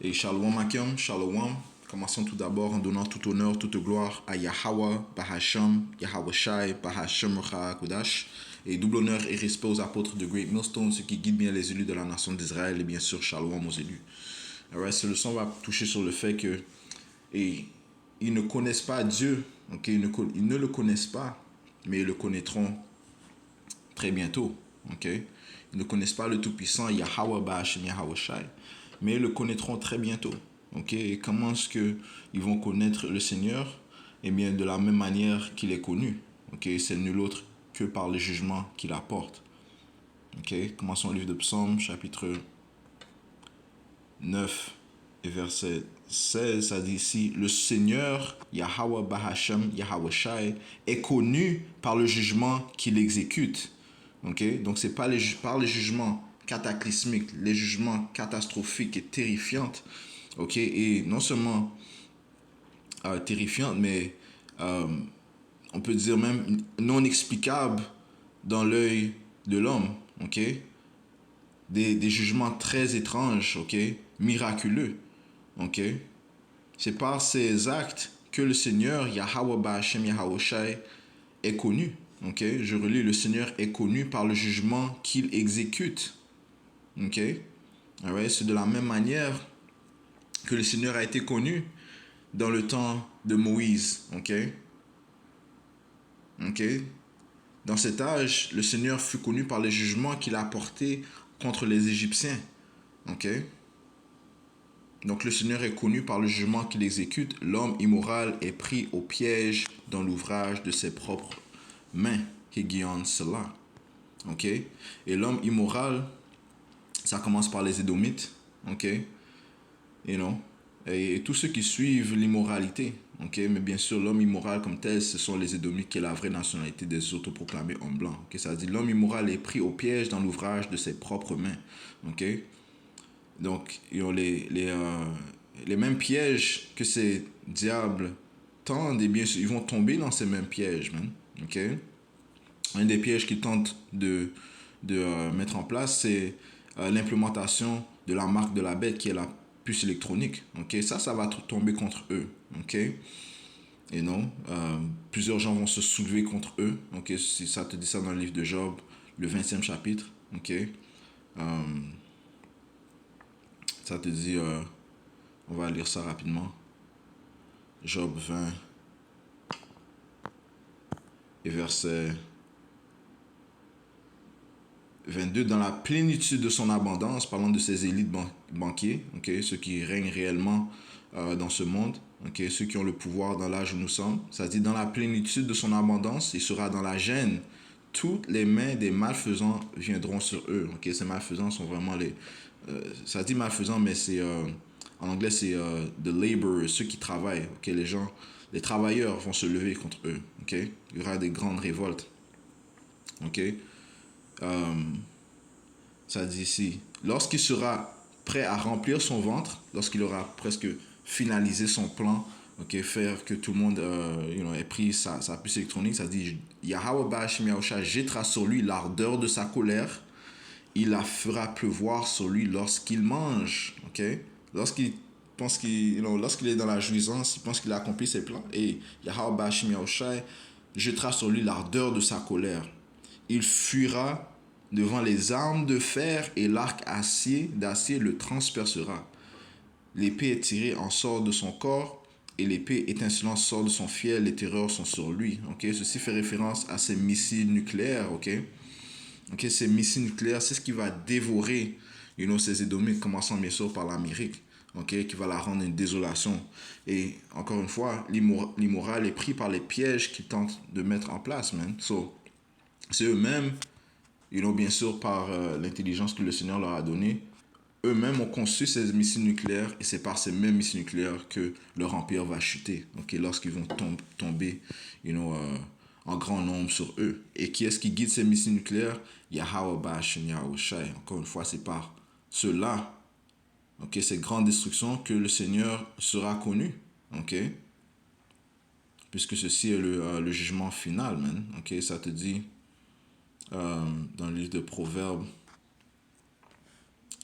Et Shalom Akim, Shalom. Commençons tout d'abord en donnant tout honneur, toute gloire à Yahweh, Bahasham, Yahweh Shai, Bahasham Kodash. Et double honneur et respect aux apôtres de Great Millstone, ceux qui guident bien les élus de la nation d'Israël et bien sûr Shalom aux élus. Alors, cette leçon va toucher sur le fait que ils ne connaissent pas Dieu, okay? Ils ne le connaissent pas, mais ils le connaîtront très bientôt. Okay? Ils ne connaissent pas le Tout-Puissant, Yahweh Bahasham, Yahweh Shai, mais ils le connaîtront très bientôt. Okay? Et comment est-ce qu'ils vont connaître le Seigneur? Eh bien, de la même manière qu'il est connu. Okay? C'est nul autre que par le jugement qu'il apporte. Okay? Commençons le livre de Psaume, chapitre 9 et verset 16, ça dit ici, le Seigneur, Yahweh Bahasham, Yahweh Shai, est connu par le jugement qu'il exécute. Okay? Donc, ce n'est pas par les jugements cataclysmiques, les jugements catastrophiques et terrifiants. Okay? Et non seulement terrifiants, mais on peut dire même non explicables dans l'œil de l'homme. Okay? Des jugements très étranges, okay? Miraculeux. Okay? C'est par ces actes que le Seigneur, Yahweh Bahasham, Yahweh Shai, est connu. Okay? Je relis, le Seigneur est connu par le jugement qu'il exécute. Okay? Alright? C'est de la même manière que le Seigneur a été connu dans le temps de Moïse. Okay? Okay? Dans cet âge, le Seigneur fut connu par les jugements qu'il a portés contre les Égyptiens. Okay? Donc le Seigneur est connu par le jugement qu'il exécute. L'homme immoral est pris au piège dans l'ouvrage de ses propres mains. Higion cela. Ok? Et l'homme immoral, ça commence par les Édomites. Ok? You know? Et tous ceux qui suivent l'immoralité. Ok? Mais bien sûr, l'homme immoral comme tel, ce sont les Édomites qui est la vraie nationalité des autoproclamés hommes blancs. Ok? Ça dit l'homme immoral est pris au piège dans l'ouvrage de ses propres mains. Ok? Donc, ils ont les mêmes pièges que ces diables tendent, et bien sûr, ils vont tomber dans ces mêmes pièges, man. Okay? Un des pièges qu'ils tentent de mettre en place, c'est l'implémentation de la marque de la bête, qui est la puce électronique. Okay? Ça va tomber contre eux. Okay? Et non, plusieurs gens vont se soulever contre eux. Okay? Si ça te dit ça dans le livre de Job, le 20e chapitre. Okay? Ça te dit, on va lire ça rapidement. Job 20 et verset 22. Dans la plénitude de son abondance, parlant de ses élites banquiers, okay, ceux qui règnent réellement dans ce monde, okay, ceux qui ont le pouvoir dans l'âge où nous sommes, ça dit dans la plénitude de son abondance, il sera dans la gêne. Toutes les mains des malfaisants viendront sur eux. Okay, ces malfaisants sont vraiment les... ça dit malfaisants, mais c'est... en anglais, c'est the laborers, ceux qui travaillent. Okay, les travailleurs vont se lever contre eux. Okay? Il y aura des grandes révoltes. Okay? Ça dit ici, lorsqu'il sera prêt à remplir son ventre, lorsqu'il aura presque finalisé son plan, okay, faire que tout le monde ait pris sa puce électronique, ça dit Yahweh Bahasham Yahweh Shai jettera sur lui l'ardeur de sa colère, il la fera pleuvoir sur lui lorsqu'il mange. Okay? Lorsqu'il est dans la jouissance, il pense qu'il a accompli ses plans. Et Yahweh Bahasham Yahweh Shai jettera sur lui l'ardeur de sa colère. Il fuira devant les armes de fer et l'arc d'acier le transpercera. L'épée est tirée en sort de son corps et l'épée étincelante sort de son fiel. Les terreurs sont sur lui. Okay? Ceci fait référence à ces missiles nucléaires. Okay? Okay? Ces missiles nucléaires, c'est ce qui va dévorer ces Édomites, commençant bien sûr par l'Amérique. Okay, qui va la rendre une désolation. Et encore une fois, l'immoral est pris par les pièges qu'ils tentent de mettre en place, man. So, c'est eux-mêmes, bien sûr, par l'intelligence que le Seigneur leur a donnée, eux-mêmes ont conçu ces missiles nucléaires, et c'est par ces mêmes missiles nucléaires que leur empire va chuter. Okay, lorsqu'ils vont tomber, en grand nombre sur eux. Et qui est-ce qui guide ces missiles nucléaires? Yahweh Bahasham Yahweh Shai. Encore une fois, c'est par ceux-là, okay, ces grandes destructions, que le Seigneur sera connu. Okay? Puisque ceci est le jugement final, man. Okay? Ça te dit dans le livre de Proverbes,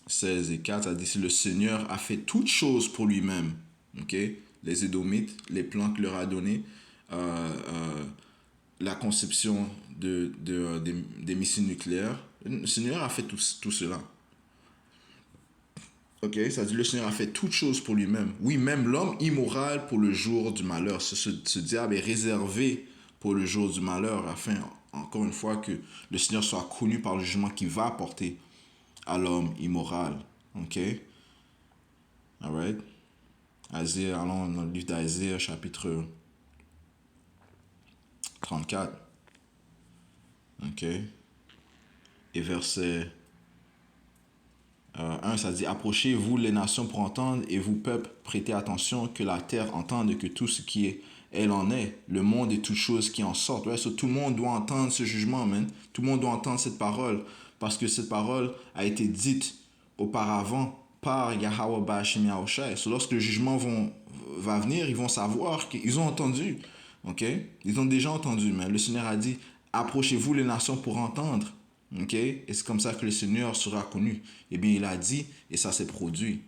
16 et 4, ça dit si le Seigneur a fait toutes choses pour lui-même, ok? Les Édomites, les plans qu'il leur a donnés, la conception des missiles nucléaires, le Seigneur a fait tout cela. Ok, ça dit le Seigneur a fait toutes choses pour lui-même. Oui, même l'homme immoral pour le jour du malheur. Ce diable est réservé pour le jour du malheur afin, encore une fois, que le Seigneur soit connu par le jugement qu'il va apporter à l'homme immoral. Ok, alright. Allons dans le livre d'Isaiah, chapitre 34. Ok, et verset 1, ça dit approchez-vous les nations pour entendre, et vous, peuple, prêtez attention, que la terre entende, que tout ce qui est, elle en est, le monde et toutes choses qui en sortent. Ouais, so, tout le monde doit entendre ce jugement, man. Tout le monde doit entendre cette parole, parce que cette parole a été dite auparavant par Yahweh Bashim Yahushai. So, lorsque le jugement va venir, ils vont savoir qu'ils ont entendu. Ok? Ils ont déjà entendu, mais le Seigneur a dit approchez-vous les nations pour entendre. Ok? Et c'est comme ça que le Seigneur sera connu. Eh bien, il a dit, et ça s'est produit.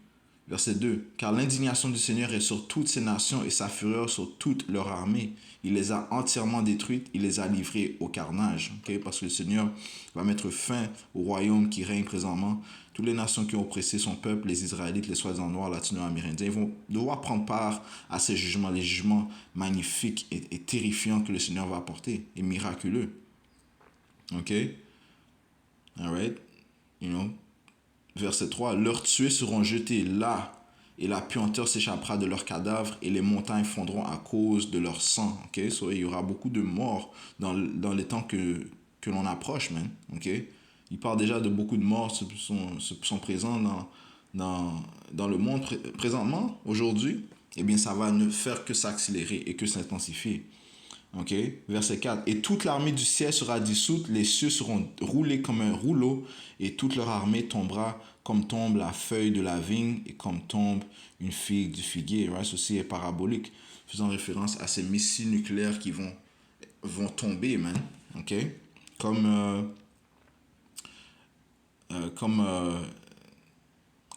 Verset 2. Car l'indignation du Seigneur est sur toutes ces nations et sa fureur sur toute leur armée. Il les a entièrement détruites, il les a livrées au carnage. Okay? Parce que le Seigneur va mettre fin au royaume qui règne présentement. Toutes les nations qui ont oppressé son peuple, les Israélites, les soi-disant noirs, latino-amérindiens, ils vont devoir prendre part à ces jugements, les jugements magnifiques et terrifiants que le Seigneur va apporter, et miraculeux. Ok? Alright? You know? Verset 3, leurs tués seront jetés là, et la puanteur s'échappera de leurs cadavres, et les montagnes fondront à cause de leur sang. Okay? So, il y aura beaucoup de morts dans les temps que l'on approche, man. Okay? Il parle déjà de beaucoup de morts sont présents dans le monde présentement, aujourd'hui. Eh bien, ça va ne faire que s'accélérer et que s'intensifier. Ok, verset 4. Et toute l'armée du ciel sera dissoute, les cieux seront roulés comme un rouleau, et toute leur armée tombera comme tombe la feuille de la vigne et comme tombe une figue du figuier. Right? Ceci est parabolique, faisant référence à ces missiles nucléaires qui vont tomber, man. Ok, comme, euh, euh, comme, euh,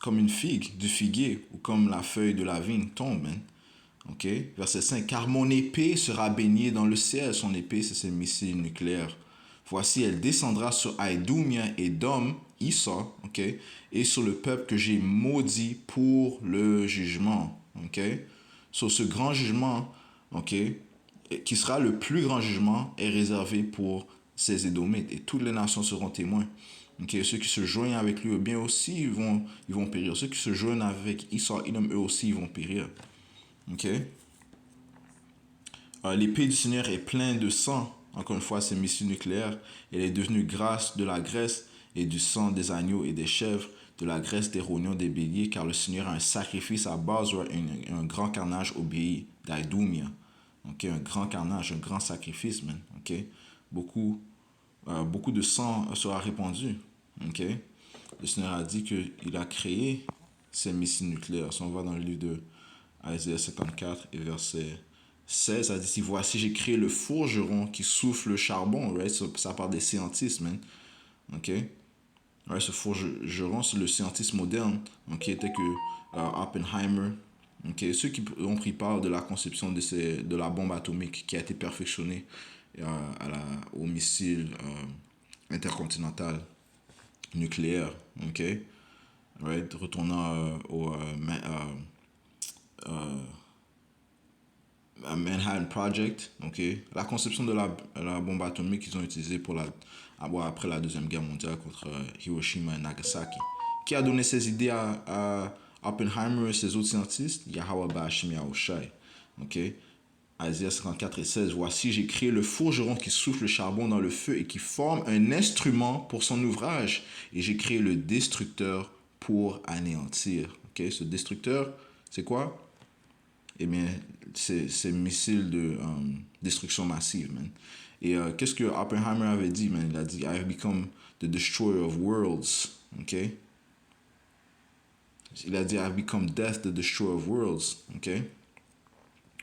comme une figue du figuier ou comme la feuille de la vigne tombe, man. Ok, verset 5. Car mon épée sera baignée dans le ciel. Son épée, c'est ses missiles nucléaires. Voici, elle descendra sur Aïdoumia et Dom, Issa, ok, et sur le peuple que j'ai maudit pour le jugement. Ok, sur ce grand jugement, ok, qui sera le plus grand jugement, est réservé pour ces Édomites. Et toutes les nations seront témoins. Okay, ceux qui se joignent avec lui, bien aussi, ils vont périr. Ceux qui se joignent avec Issa, eux aussi, ils vont périr. Ok. L'épée du Seigneur est pleine de sang. Encore une fois, c'est missile nucléaire. Elle est devenue grâce de la graisse et du sang des agneaux et des chèvres, de la graisse des rognons des béliers, car le Seigneur a un sacrifice à base ou un grand carnage obéi d'Aïdoumia. Ok, un grand carnage, un grand sacrifice, man. Ok, beaucoup de sang sera répandu. Ok, le Seigneur a dit qu'il a créé ces missiles nucléaires. Si on va dans le livre de Isaiah 54 et verset 16, ça dit si voici j'ai créé le forgeron qui souffle le charbon, right? Ça parle des scientistes, man. Ok? Ouais, ce forgeron, c'est le scientiste moderne, qui était que Oppenheimer. Ok? Ceux qui ont pris part de la conception de la bombe atomique qui a été perfectionnée au missile intercontinental nucléaire. Ok? Right? Retournant au Manhattan Project, ok, la conception de la bombe atomique qu'ils ont utilisée après la Deuxième Guerre mondiale contre Hiroshima et Nagasaki. Qui a donné ces idées à Oppenheimer et ses autres scientistes? Yahweh Bashim Yahushai. Ok, Isaiah 54 et 16. Voici, j'ai créé le forgeron qui souffle le charbon dans le feu et qui forme un instrument pour son ouvrage. Et j'ai créé le destructeur pour anéantir. Ok, ce destructeur, c'est quoi? Eh bien, c'est missile de destruction massive, man. Et qu'est-ce que Oppenheimer avait dit, man? Il a dit, I've become the destroyer of worlds, ok? Il a dit, I've become death, the destroyer of worlds, ok?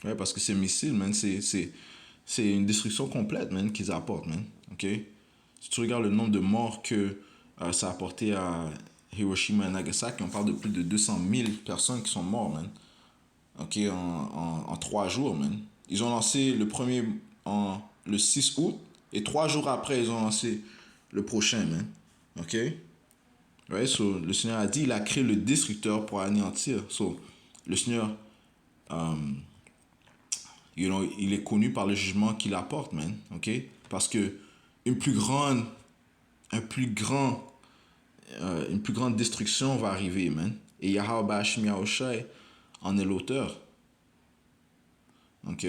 Ouais, parce que ces missiles, man, c'est une destruction complète, man, qu'ils apportent, man, ok? Si tu regardes le nombre de morts que ça a apporté à Hiroshima et Nagasaki, on parle de plus de 200 000 personnes qui sont mortes, man. Ok, en 3 jours, man. Ils ont lancé le premier le 6 août et 3 jours après, ils ont lancé le prochain, man. Ok? Right? So, le Seigneur a dit, il a créé le destructeur pour anéantir. So, le Seigneur, il est connu par le jugement qu'il apporte, man. Ok? Parce que une plus grande, un plus grand, une plus grande destruction va arriver, man. Et Yahweh Bashim Yahushai en est l'auteur. Ok?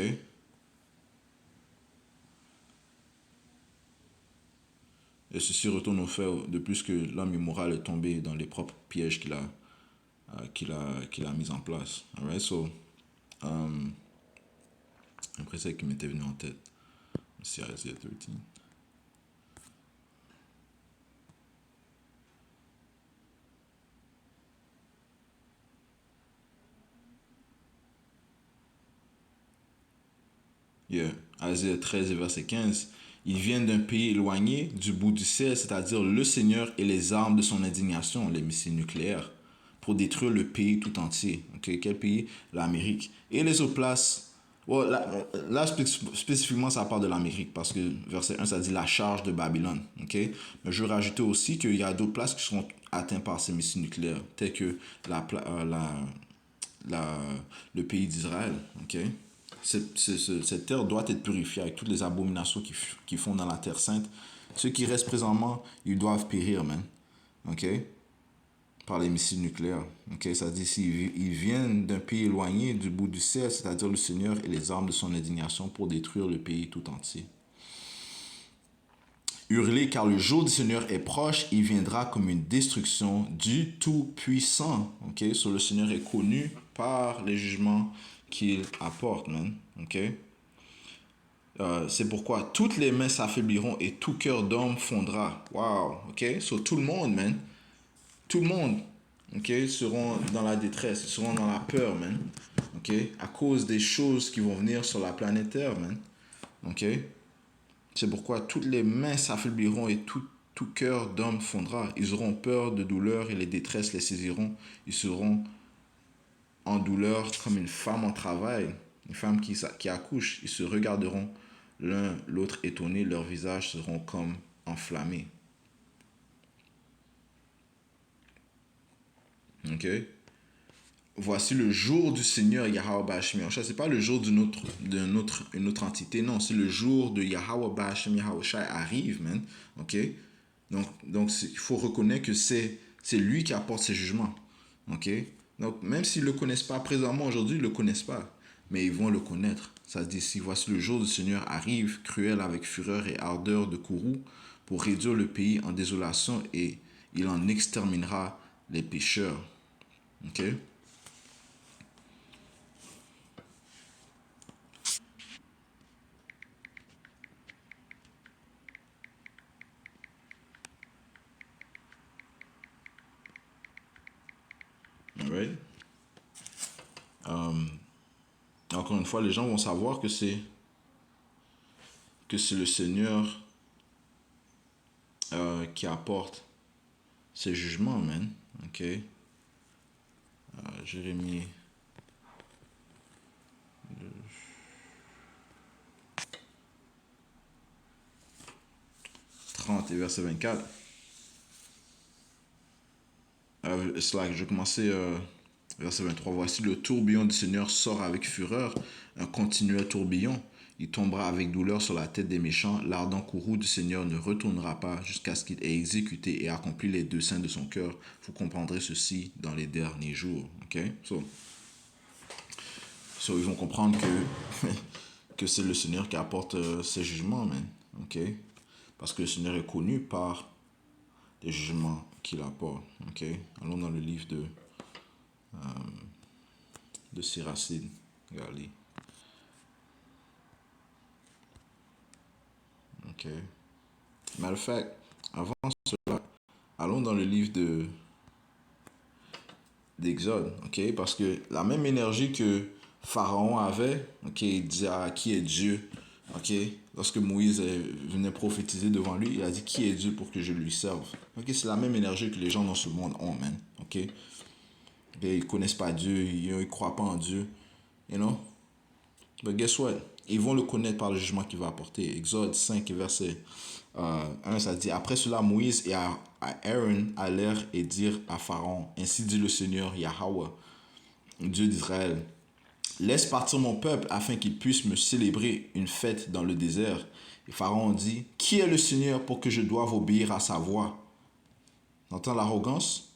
Et ceci retourne au fait de plus que l'homme immoral est tombé dans les propres pièges qu'il a mis en place. Alright, so, après ça qui m'était venu en tête. C'est Isaiah 13. Yeah. Isaiah 13 et verset 15. Ils viennent d'un pays éloigné du bout du ciel, c'est-à-dire le Seigneur et les armes de son indignation, les missiles nucléaires, pour détruire le pays tout entier. Okay? Quel pays? L'Amérique. Et les autres places. Well, là, spécifiquement, ça parle de l'Amérique, parce que verset 1, ça dit la charge de Babylone. Okay? Mais je veux rajouter aussi qu'il y a d'autres places qui seront atteintes par ces missiles nucléaires, telles que le pays d'Israël. Okay? Cette terre doit être purifiée avec toutes les abominations qu'ils font dans la terre sainte. Ceux qui restent présentement, ils doivent périr, man. OK? Par les missiles nucléaires. OK? Ça dit ils viennent d'un pays éloigné du bout du ciel, c'est-à-dire le Seigneur et les armes de son indignation pour détruire le pays tout entier. Hurlez car le jour du Seigneur est proche, il viendra comme une destruction du Tout-Puissant. OK? So, le Seigneur est connu par les jugements qu'il apporte, man. OK? C'est pourquoi toutes les mains s'affaibliront et tout cœur d'homme fondra. Wow, ok? So tout le monde, man. Tout le monde, ok, seront dans la détresse, seront dans la peur, man. Ok? À cause des choses qui vont venir sur la planète Terre, man. Ok? C'est pourquoi toutes les mains s'affaibliront et tout cœur d'homme fondra. Ils auront peur de douleur et les détresses les saisiront. Ils seront en douleur comme une femme en travail, une femme qui accouche. Ils se regarderont l'un l'autre étonnés, leurs visages seront comme enflammés. Ok? Voici le jour du Seigneur Yahweh Bashim Yahushai. Ce n'est pas le jour d'une une autre entité, non, c'est le jour de Yahweh Bashim Yahushai arrive, man. Ok? Donc il faut reconnaître que c'est lui qui apporte ses jugements. Ok? Donc même s'ils ne le connaissent pas présentement, aujourd'hui, ils ne le connaissent pas. Mais ils vont le connaître. Ça se dit ici, voici le jour du Seigneur arrive, cruel avec fureur et ardeur de courroux, pour réduire le pays en désolation et il en exterminera les pécheurs. Ok? Alright? Encore une fois, les gens vont savoir que c'est le Seigneur qui apporte ses jugements, man. Ok? Jérémie 30 et verset 24. C'est là que je commençais verset 23. Voici le tourbillon du Seigneur sort avec fureur, un continuel tourbillon. Il tombera avec douleur sur la tête des méchants. L'ardent courroux du Seigneur ne retournera pas jusqu'à ce qu'il ait exécuté et accompli les desseins de son cœur. Vous comprendrez ceci dans les derniers jours. Ok? So ils vont comprendre que c'est le Seigneur qui apporte ses jugements, man. Ok? Parce que le Seigneur est connu par les jugements qu'il apporte. Ok? Allons dans le livre de Siracide. Regardez. Ok. Matter of fact, avant cela, allons dans le livre d'Exode. Ok? Parce que la même énergie que Pharaon avait, ok, il disait, ah, qui est Dieu Ok, lorsque Moïse venait prophétiser devant lui, il a dit qui est Dieu pour que je lui serve. Ok, c'est la même énergie que les gens dans ce monde ont, man. Ok, et ils connaissent pas Dieu, ils croient pas en Dieu, you know. But guess what? Ils vont le connaître par le jugement qu'il va apporter. Exode 5, verset 1, ça dit après cela, Moïse et Aaron allèrent et dirent à Pharaon ainsi dit le Seigneur Yahweh, Dieu d'Israël. Laisse partir mon peuple afin qu'il puisse me célébrer une fête dans le désert. Et Pharaon dit, qui est le Seigneur pour que je doive obéir à sa voix? T'entends l'arrogance?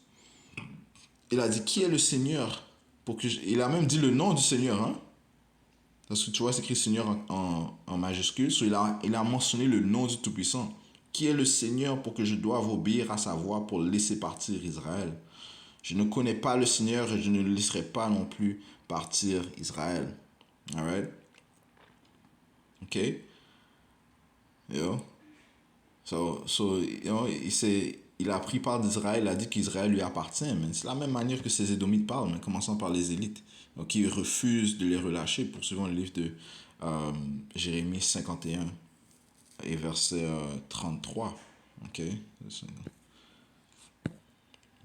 Il a dit, qui est le Seigneur pour que Il a même dit le nom du Seigneur. Hein? Parce que tu vois, c'est écrit Seigneur en majuscule. So il a mentionné le nom du Tout-Puissant. Qui est le Seigneur pour que je doive obéir à sa voix pour laisser partir Israël? Je ne connais pas le Seigneur et je ne laisserai pas non plus partir Israël. Alright? Ok? Yo. Il a pris part d'Israël, il a dit qu'Israël lui appartient. Mais c'est la même manière que ces Édomites parlent, mais commençant par les élites. Donc ils refusent de les relâcher, poursuivant le livre de Jérémie 51 et verset 33. Ok?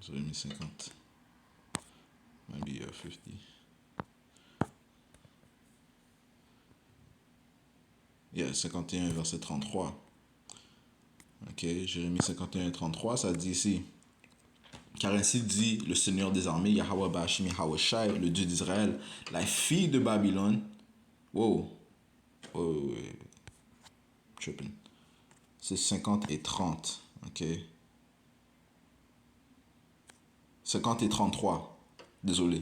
Jérémie 50. Maybe 50. Yeah, 51 verset 33. Ok, Jérémie 51 et 33, ça dit ici. Car ainsi dit le Seigneur des armées, Yahweh Bashim Yahweh Shai, le Dieu d'Israël, la fille de Babylone. Wow, oh, tripping. C'est 50 et 30. Ok. 50 et 33. Désolé.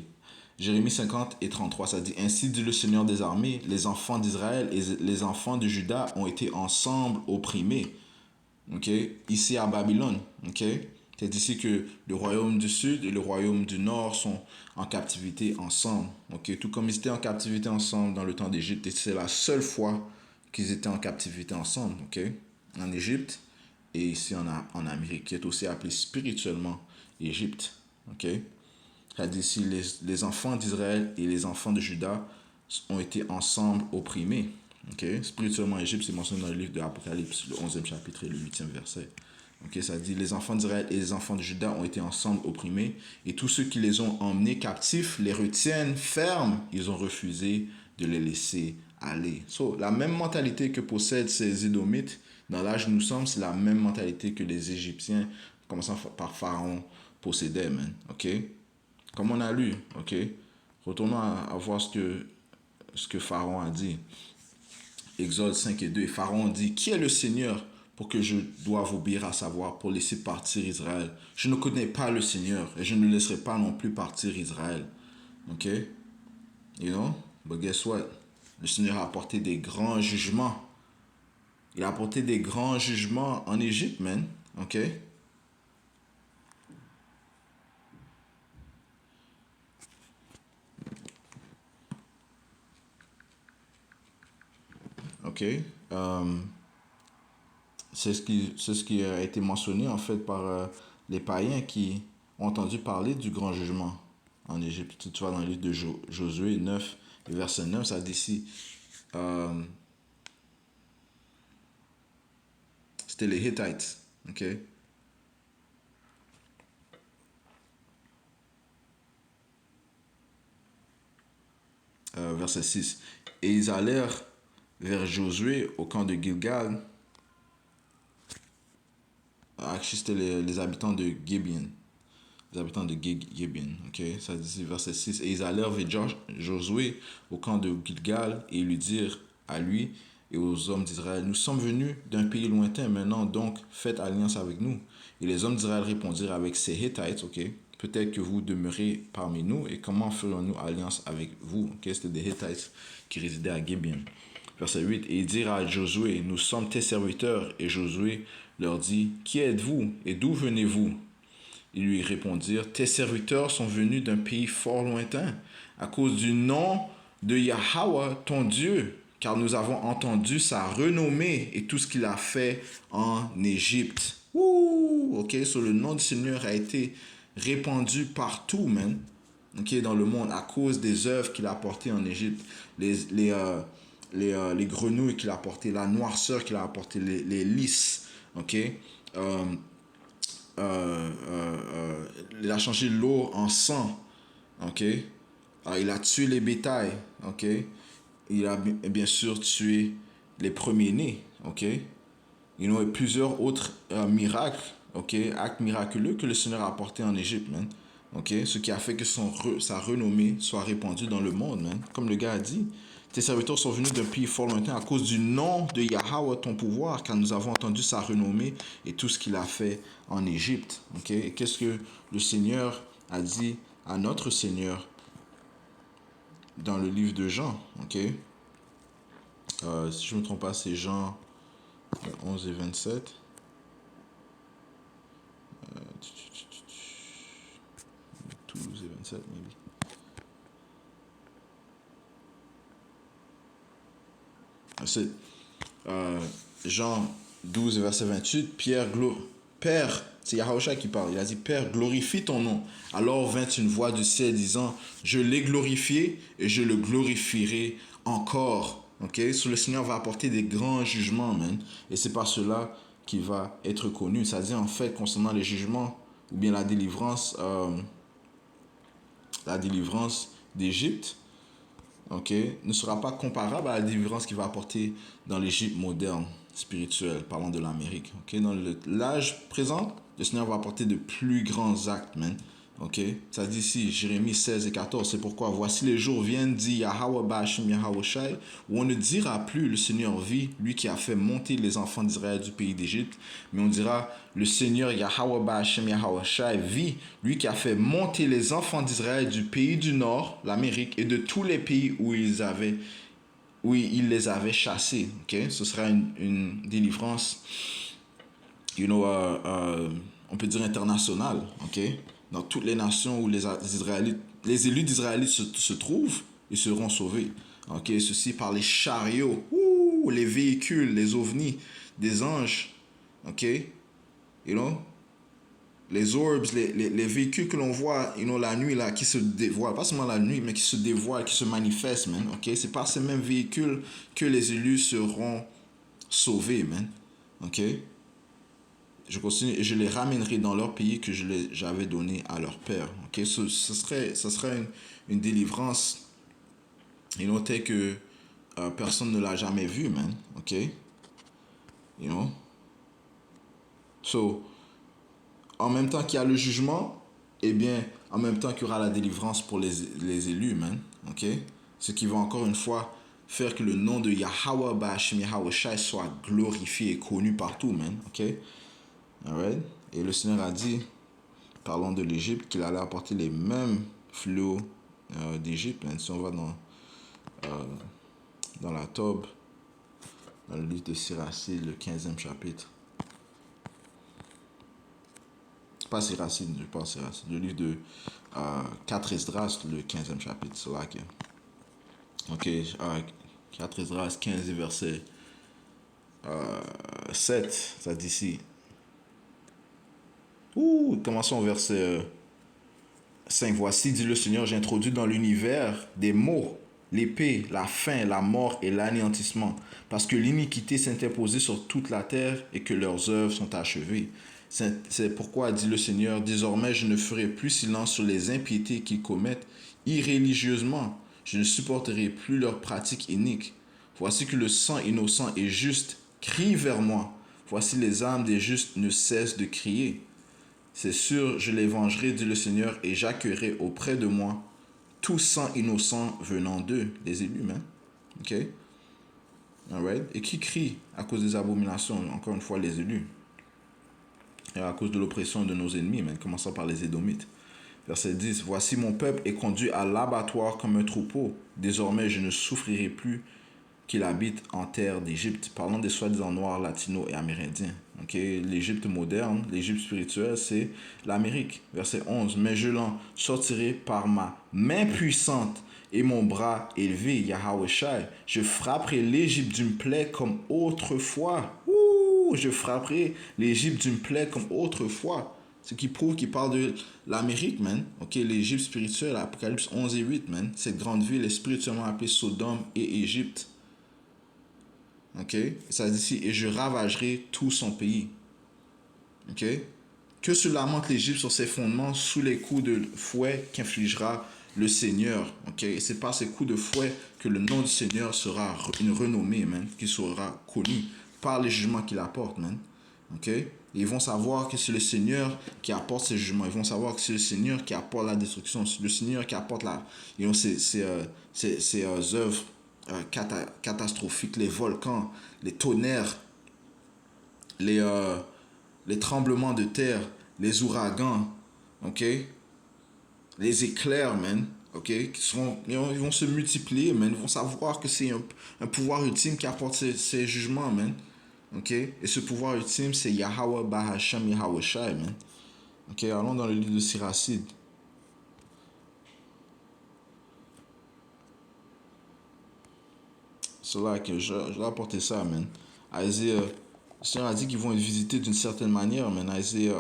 Jérémie 50 et 33, ça dit ainsi dit le Seigneur des armées, les enfants d'Israël et les enfants de Juda ont été ensemble opprimés. Ok, ici à Babylone. Ok, c'est ici que le royaume du sud et le royaume du nord sont en captivité ensemble. Ok, tout comme ils étaient en captivité ensemble dans le temps d'Égypte, et c'est la seule fois qu'ils étaient en captivité ensemble. Ok, en Égypte et ici en Amérique, qui est aussi appelée spirituellement Égypte. Ok, ça dit ici les enfants d'Israël et les enfants de Juda ont été ensemble opprimés. Okay? Spirituellement, Égypte, c'est mentionné dans le livre de l'Apocalypse, le 11e chapitre et le 8e verset. Okay? Ça dit, les enfants d'Israël et les enfants de Juda ont été ensemble opprimés, et tous ceux qui les ont emmenés captifs les retiennent fermes. Ils ont refusé de les laisser aller. So, la même mentalité que possèdent ces Édomites, dans l'âge où nous sommes, c'est la même mentalité que les Égyptiens, commençant par Pharaon, possédaient, man. OK? Comme on a lu, OK? Retournons à voir ce que Pharaon a dit. Exode 5 et 2. Et Pharaon dit, qui est le Seigneur pour que je doive obéir à sa voix pour laisser partir Israël? Je ne connais pas le Seigneur et je ne laisserai pas non plus partir Israël. Ok? You know? But guess what? Le Seigneur a apporté des grands jugements. Il a apporté des grands jugements en Égypte, man. Ok? Ok? C'est ce qui a été mentionné en fait par les païens qui ont entendu parler du grand jugement en Égypte. Tu vois, dans le livre de Josué 9, verset 9, ça dit ici, euh, c'était les Hittites. Ok? Verset 6. Et ils allèrent vers Josué au camp de Gilgal. Actually, c'était les habitants de Gibeon. Les habitants de Gibeon. Ok, ça dit verset 6. Et ils allèrent vers Josué au camp de Gilgal et lui dirent à lui et aux hommes d'Israël, nous sommes venus d'un pays lointain, maintenant donc faites alliance avec nous. Et les hommes d'Israël répondirent avec ces Hittites, ok, peut-être que vous demeurez parmi nous et comment ferions-nous alliance avec vous? Ok, c'était des Hittites qui résidaient à Gibeon. Verset 8. Et ils dirent à Josué, nous sommes tes serviteurs. Et Josué leur dit, qui êtes-vous et d'où venez-vous? Ils lui répondirent, tes serviteurs sont venus d'un pays fort lointain, à cause du nom de Yahweh, ton Dieu, car nous avons entendu sa renommée et tout ce qu'il a fait en Égypte. Ouh, ok, so le nom du Seigneur a été répandu partout, man, ok, dans le monde, à cause des œuvres qu'il a apportées en Égypte. Les les grenouilles qu'il a apportées, la noirceur qu'il a apportée, les lys, ok? Il a changé l'eau en sang, ok? Il a tué les bétails, ok? Il a bien sûr tué les premiers-nés, ok? Il y a plusieurs autres miracles, ok? Actes miraculeux que le Seigneur a apportés en Égypte, man. Ok? Ce qui a fait que sa renommée soit répandue dans le monde, man. Comme le gars a dit, tes serviteurs sont venus d'un pays fort lointain à cause du nom de Yahweh, ton pouvoir, car nous avons entendu sa renommée et tout ce qu'il a fait en Égypte. Ok? Et qu'est-ce que le Seigneur a dit à notre Seigneur dans le livre de Jean? Ok? Si je ne me trompe pas, c'est Jean 11 et 27. 12 et 27, maybe. C'est Jean 12, verset 28. Père, c'est Yahushua qui parle. Il a dit, Père, glorifie ton nom. Alors vint une voix du ciel disant, je l'ai glorifié et je le glorifierai encore. Ok? So, le Seigneur va apporter des grands jugements, man. Et c'est par cela qu'il va être connu. C'est-à-dire, en fait, concernant les jugements ou bien la délivrance d'Égypte, ok, ne sera pas comparable à la délivrance qu'il va apporter dans l'Égypte moderne, spirituelle, parlant de l'Amérique. Ok, dans l'âge présent, le Seigneur va apporter de plus grands actes, man. Ok, ça dit ici, Jérémie 16 et 14, c'est pourquoi voici les jours viennent, dit Yahweh Bashim Yahweh Shai, où on ne dira plus le Seigneur vit, lui qui a fait monter les enfants d'Israël du pays d'Égypte, mais on dira le Seigneur Yahweh Bashim Yahweh Shai vit, lui qui a fait monter les enfants d'Israël du pays du Nord, l'Amérique, et de tous les pays où il les avait chassés. Ok, ce sera une délivrance, on peut dire internationale. Ok, dans toutes les nations où les élus d'Israélites se trouvent, ils seront sauvés. Ok, ceci par les chariots, les véhicules, les ovnis, des anges. Ok, you know, les orbs, les véhicules que l'on voit, la nuit là, qui se dévoilent, pas seulement la nuit, mais qui se dévoilent, qui se manifestent, man. Ok, c'est par ces mêmes véhicules que les élus seront sauvés, man. Ok, je continue et je les ramènerai dans leur pays que j'avais donné à leur père. Ok, ce serait une délivrance, telle que personne ne l'a jamais vue, man. Ok, you know. So, en même temps qu'il y a le jugement, eh bien, en même temps qu'il y aura la délivrance pour les élus, man. Ok? Ce qui va encore une fois faire que le nom de Yahweh Bashim Yahweh Shai soit glorifié et connu partout, man. Ok? Alright? Et le Seigneur a dit, parlant de l'Égypte, qu'il allait apporter les mêmes fléaux d'Égypte, man. Si on va dans la Tob, dans le livre de Siracide, le 15e chapitre. Pas Siracide, je pense Siracide. Le livre de 4 Esdras, le 15e chapitre. C'est là que. Ok, 4 Esdras, 15 verset 7, ça dit ici. Commençons au verset 5. Voici, dit le Seigneur, j'ai introduit dans l'univers des mots, l'épée, la faim, la mort et l'anéantissement, parce que l'iniquité s'est imposée sur toute la terre et que leurs œuvres sont achevées. C'est pourquoi, dit le Seigneur, désormais je ne ferai plus silence sur les impiétés qu'ils commettent irréligieusement. Je ne supporterai plus leurs pratiques iniques. Voici que le sang innocent et juste crie vers moi. Voici les âmes des justes ne cessent de crier. C'est sûr, je les vengerai, dit le Seigneur, et j'accueillerai auprès de moi tout sang innocent venant d'eux, les élus, man. Ok? Alright? Et qui crie à cause des abominations? Encore une fois, les élus. Et à cause de l'oppression de nos ennemis, mais commençant par les Édomites. Verset 10. Voici mon peuple est conduit à l'abattoir comme un troupeau. Désormais, je ne souffrirai plus qu'il habite en terre d'Égypte. Parlons des soi-disant noirs, latinos et amérindiens. Okay? L'Égypte moderne, l'Égypte spirituelle, c'est l'Amérique. Verset 11. Mais je l'en sortirai par ma main puissante et mon bras élevé, Yahweh Shai. Je frapperai l'Égypte d'une plaie comme autrefois. Je frapperai l'Égypte d'une plaie comme autrefois. Ce qui prouve qu'il parle de l'Amérique, man. Ok, l'Égypte spirituelle, Apocalypse 11 et 8, man. Cette grande ville est spirituellement appelée Sodome et Égypte. Ok? Ça dit ici, et je ravagerai tout son pays. Ok? Que se lamente l'Égypte sur ses fondements sous les coups de fouet qu'infligera le Seigneur. Ok? Et c'est par ces coups de fouet que le nom du Seigneur sera une renommée, man, qui sera connu par les jugements qu'il apporte, man. Ok? Et ils vont savoir que c'est le Seigneur qui apporte ces jugements. Ils vont savoir que c'est le Seigneur qui apporte la destruction. C'est le Seigneur qui apporte ces œuvres catastrophiques, les volcans, les tonnerres, les, euh, les tremblements de terre, les ouragans, ok? Les éclairs, man, ok? Ils vont se multiplier, man. Ils vont savoir que c'est un pouvoir ultime qui apporte ces jugements, man. Ok? Et ce pouvoir ultime, c'est Yahweh Bahasham Yahweh Shai, man. Ok? Allons dans le livre de Siracide. C'est là que je dois apporter ça, man. Isaiah, le Seigneur a dit qu'ils vont être visités d'une certaine manière, man. Isaiah,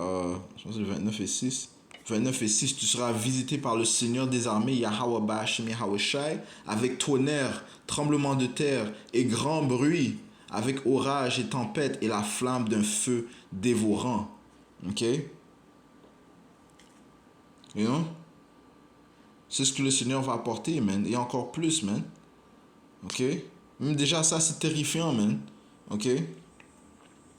je pense que c'est 29 et 6. 29 et 6, tu seras visité par le Seigneur des armées, Yahweh Ba'ashim Yahweh Shai, avec tonnerre, tremblement de terre et grand bruit, avec orage et tempête et la flamme d'un feu dévorant. Ok? You know? C'est ce que le Seigneur va apporter, man. Et encore plus, man. Ok? Même déjà, ça, c'est terrifiant, man. Ok?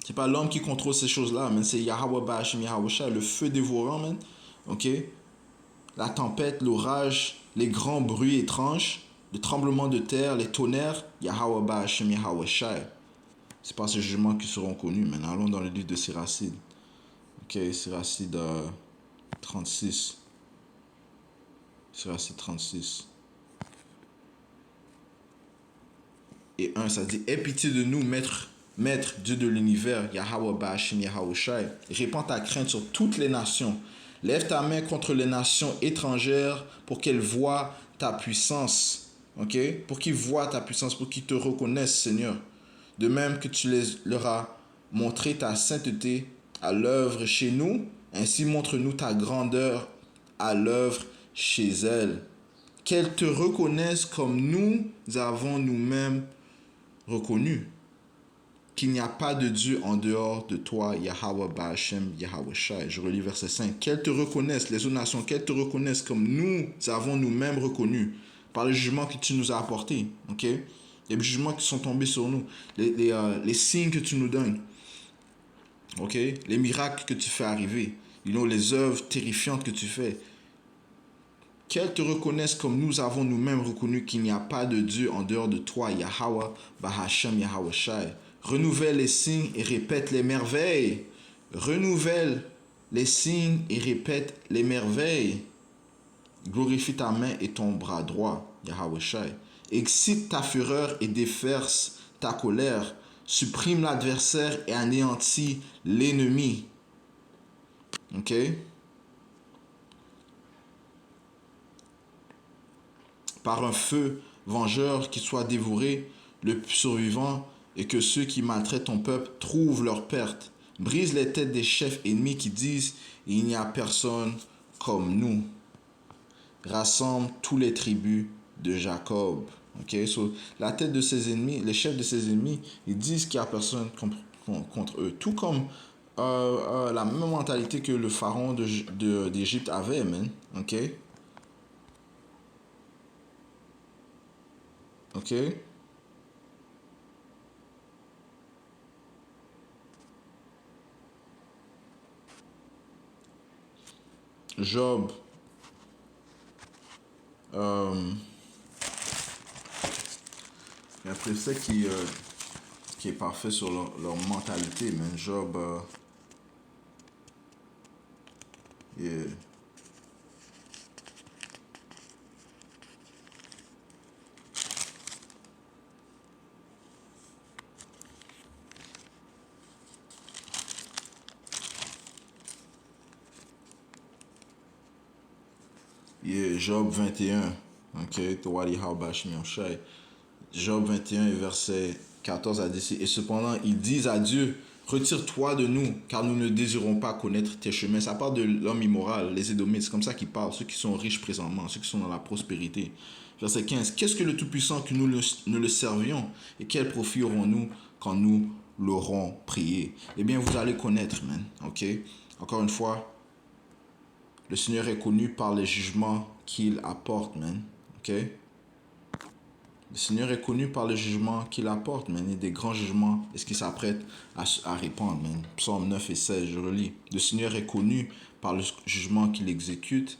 C'est pas l'homme qui contrôle ces choses-là, man. C'est Yahweh Ba'ashim Yahweh Shai, le feu dévorant, man. Ok? La tempête, l'orage, les grands bruits étranges, les tremblements de terre, les tonnerres, Yahweh Ba'ashim Yahweh Shai. C'est par ces jugements qui seront connus. Maintenant, allons dans le livre de Siracide. Ok, Siracide 36. Siracide 36. Et 1, ça dit, aie pitié de nous, maître Dieu de l'univers, Yahweh Ba'ashim Yahweh Shai. Répands ta crainte sur toutes les nations. Lève ta main contre les nations étrangères pour qu'elles voient ta puissance. Ok? Pour qu'ils voient ta puissance, pour qu'ils te reconnaissent, Seigneur. De même que tu leur as montré ta sainteté à l'œuvre chez nous, ainsi montre-nous ta grandeur à l'œuvre chez elles. Qu'elles te reconnaissent comme nous avons nous-mêmes reconnu qu'il n'y a pas de Dieu en dehors de toi, Yahweh Ba'ashem, Yahweh Shai. Je relis verset 5. Qu'elles te reconnaissent, les autres nations, qu'elles te reconnaissent comme nous avons nous-mêmes reconnu par le jugement que tu nous as apporté. Ok? Les jugements qui sont tombés sur nous, les signes que tu nous donnes, ok? Les miracles que tu fais arriver, les œuvres terrifiantes que tu fais. Qu'elles te reconnaissent comme nous avons nous-mêmes reconnu qu'il n'y a pas de Dieu en dehors de toi, Yahweh, Bahasham, Yahweh Shai. Renouvelle les signes et répète les merveilles. Renouvelle les signes et répète les merveilles. Glorifie ta main et ton bras droit, Yahweh Shai. Excite ta fureur et déverse ta colère. Supprime l'adversaire et anéantis l'ennemi. Ok? Par un feu vengeur qui soit dévoré, le survivant, et que ceux qui maltraitent ton peuple trouvent leur perte. Brise les têtes des chefs ennemis qui disent, il n'y a personne comme nous. Rassemble tous les tribus de Jacob. Okay? So, la tête de ses ennemis, les chefs de ses ennemis, ils disent qu'il n'y a personne contre eux. Tout comme la même mentalité que le pharaon d'Égypte avait, man. Ok? Ok? Job. Il y a un précepte qui est parfait sur leur mentalité, man. Job. Yeah. Yeah, Job 21. Ok, Tawali Habash Shai. Job 21 verset 14 à 10. Et cependant, ils disent à Dieu, retire-toi de nous, car nous ne désirons pas connaître tes chemins. Ça parle de l'homme immoral, les Édomites, c'est comme ça qu'ils parlent, ceux qui sont riches présentement, ceux qui sont dans la prospérité. Verset 15. Qu'est-ce que le Tout-Puissant que nous ne le servions, et quel profit aurons-nous quand nous l'aurons prié. Eh bien, vous allez connaître, man. OK? Encore une fois, le Seigneur est connu par les jugements qu'il apporte, man. OK? Le Seigneur est connu par les jugements qu'il apporte, man. Et des grands jugements, est-ce qu'il s'apprête à répandre, man. Psaume 9 et 16, je relis. Le Seigneur est connu par le jugement qu'il exécute.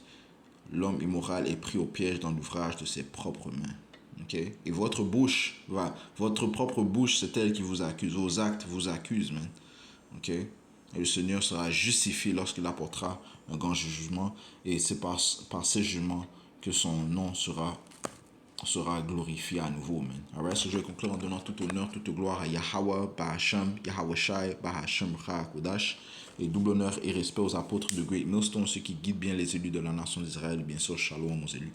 L'homme immoral est pris au piège dans l'ouvrage de ses propres mains. Okay? Et votre bouche, votre propre bouche, c'est elle qui vous accuse. Vos actes vous accusent, man. Okay? Et le Seigneur sera justifié lorsqu'il apportera un grand jugement. Et c'est par ces jugements que son nom sera glorifié à nouveau, man. Alright, so je vais conclure en donnant tout honneur, toute gloire à Yahweh, Bahasham, Yahweh Shai, Bahasham, Kodash, et double honneur et respect aux apôtres de Great Millstone, ceux qui guident bien les élus de la nation d'Israël, bien sûr, shalom aux élus.